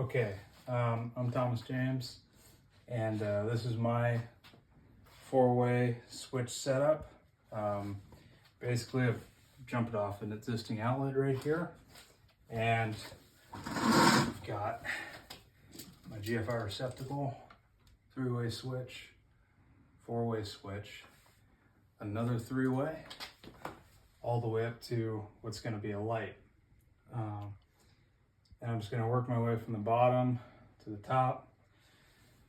Okay, I'm Thomas James, and this is my four-way switch setup. Basically, I've jumped off an existing outlet right here, and I've got my GFI receptacle, three-way switch, four-way switch, another three-way, all the way up to what's going to be a light. And I'm just going to work my way from the bottom to the top.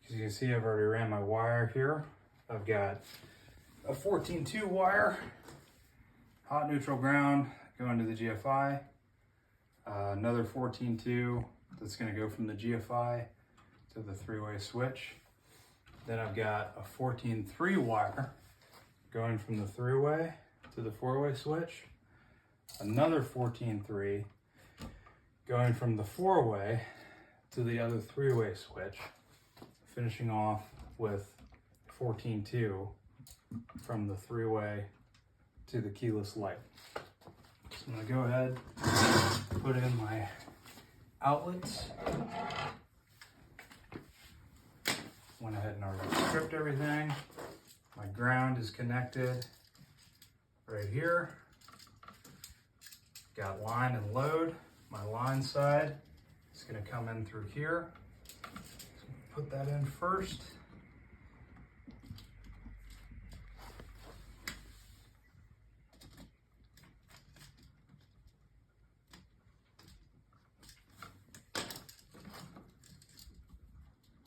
As you can see, I've already ran my wire here. I've got a 14-2 wire, hot neutral ground going to the GFI, another 14-2 that's going to go from the GFI to the three-way switch. Then I've got a 14-3 wire going from the three-way to the four-way switch, another 14-3 going from the four-way to the other three-way switch, finishing off with 14-2 from the three-way to the keyless light. So I'm going to go ahead and put in my outlets. Went ahead and already stripped everything. My ground is connected right here. Got line and load. My line side is going to come in through here. So put that in first.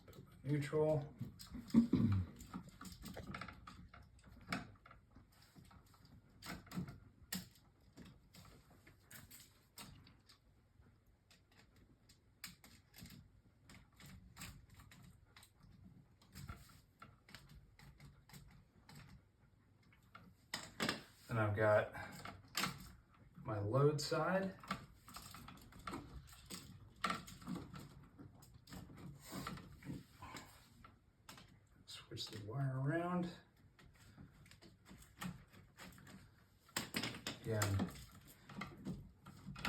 Put my neutral. Then I've got my load side. Switch the wire around. Again,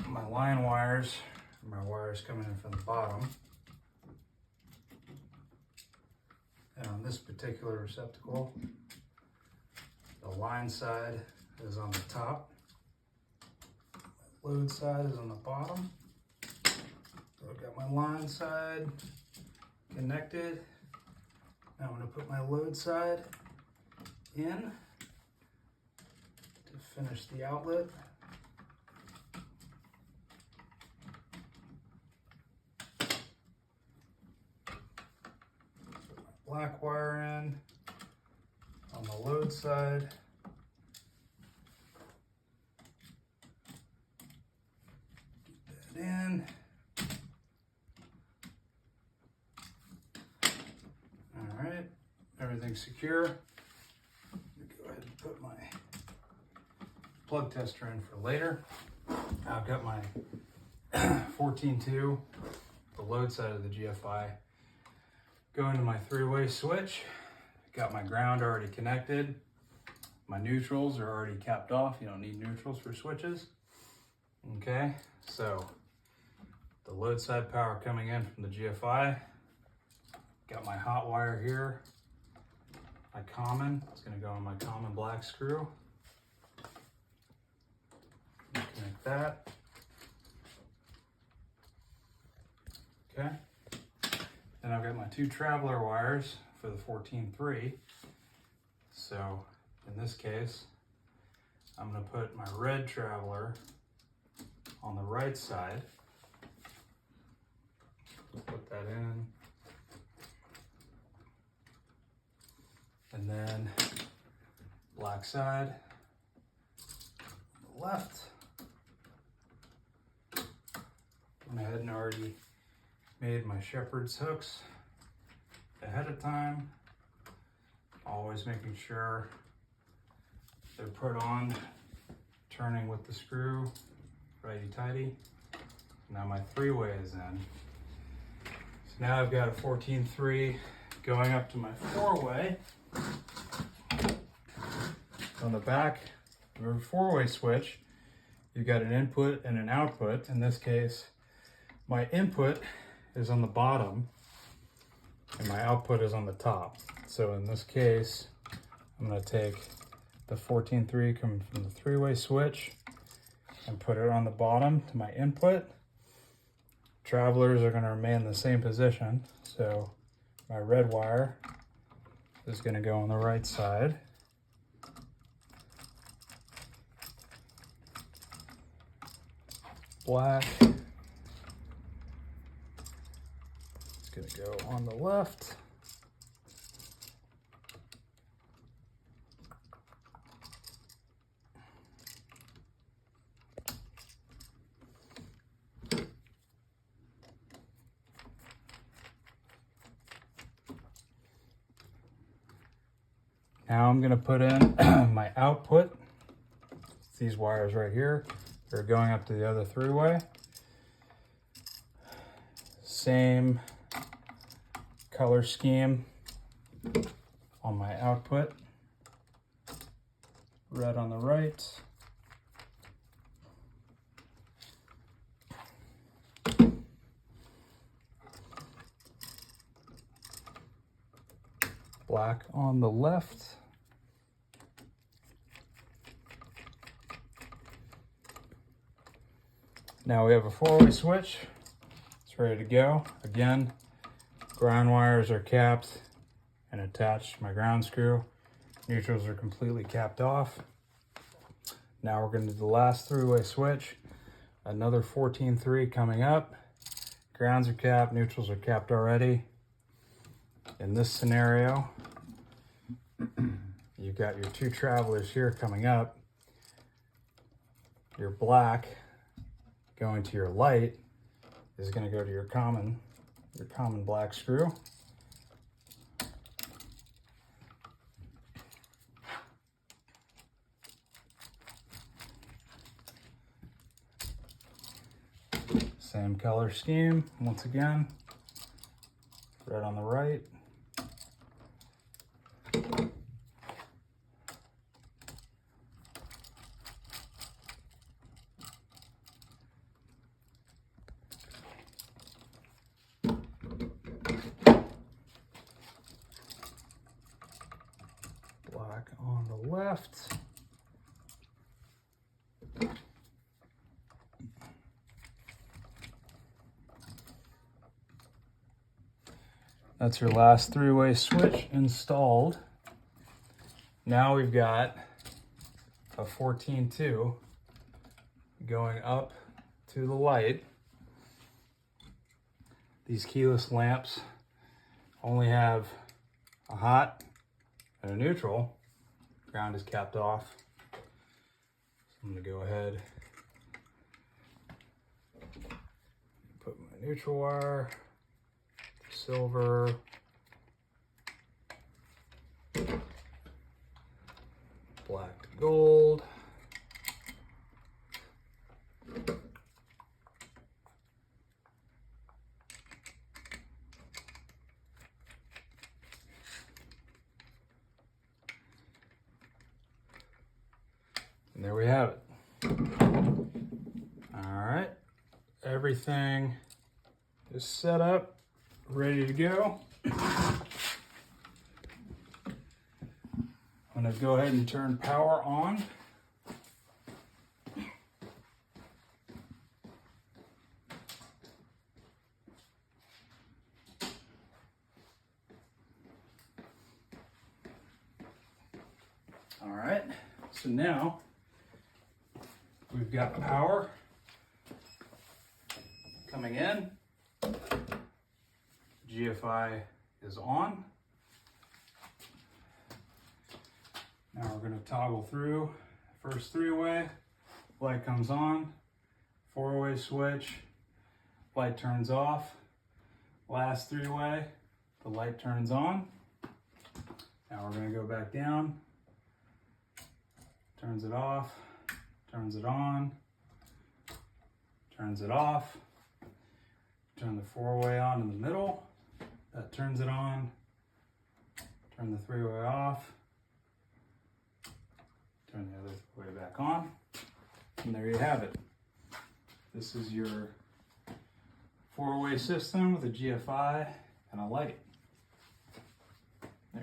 my line wires, my wires coming in from the bottom. And on this particular receptacle, the line side is on the top, my load side is on the bottom. So I've got my line side connected. Now I'm going to put my load side in to finish the outlet. Put my black wire in on the load side. In. All right, everything's secure. Go ahead and put my plug tester in for later. I've got my 14-2, the load side of the GFI, going to my three-way switch. Got my ground already connected. My neutrals are already capped off. You don't need neutrals for switches. Okay, so the load side power coming in from the GFI. Got my hot wire here. My common, it's going to go on my common black screw. Connect that. Okay. Then I've got my two traveler wires for the 14-3. So in this case, I'm going to put my red traveler on the right side. Put that in. And then black side, left. Went ahead and already made my shepherd's hooks ahead of time. Always making sure they're put on, turning with the screw, righty-tighty. Now my three-way is in. So now I've got a 14-3 going up to my four-way. On the back of a four-way switch, you've got an input and an output. In this case, my input is on the bottom and my output is on the top. So in this case, I'm going to take the 14.3 coming from the three-way switch and put it on the bottom to my input. Travelers are going to remain in the same position. So my red wire is going to go on the right side. Black is going to go on the left. Now I'm going to put in my output. It's these wires right here. They're going up to the other three-way. Same color scheme on my output. Red on the right. Black on the left. Now we have a four-way switch. It's ready to go. Again, ground wires are capped and attached to my ground screw. Neutrals are completely capped off. Now we're going to do the last three-way switch. Another 14.3 coming up. Grounds are capped, neutrals are capped already. In this scenario, you've got your two travelers here coming up. Your black going to your light is going to go to your common black screw. Same color scheme, once again, red on the right. Black on the left. That's your last three-way switch installed. Now we've got a 14.2 going up to the light. These keyless lamps only have a hot and a neutral. Ground is capped off. So I'm going to go ahead, put my neutral wire, silver, black to gold, and there we have it. All right, everything is set up, ready to go. I'm going to go ahead and turn power on. All right, so now we've got power coming in. GFI is on. Now we're going to toggle through. First three-way, light comes on. Four-way switch, light turns off. Last three-way, the light turns on. Now we're going to go back down. Turns it off, turns it on, turns it off. Turn the four-way on in the middle. That turns it on. Turn the three-way off. Turn the other way back on. And there you have it. This is your 4-way system with a GFI and a light.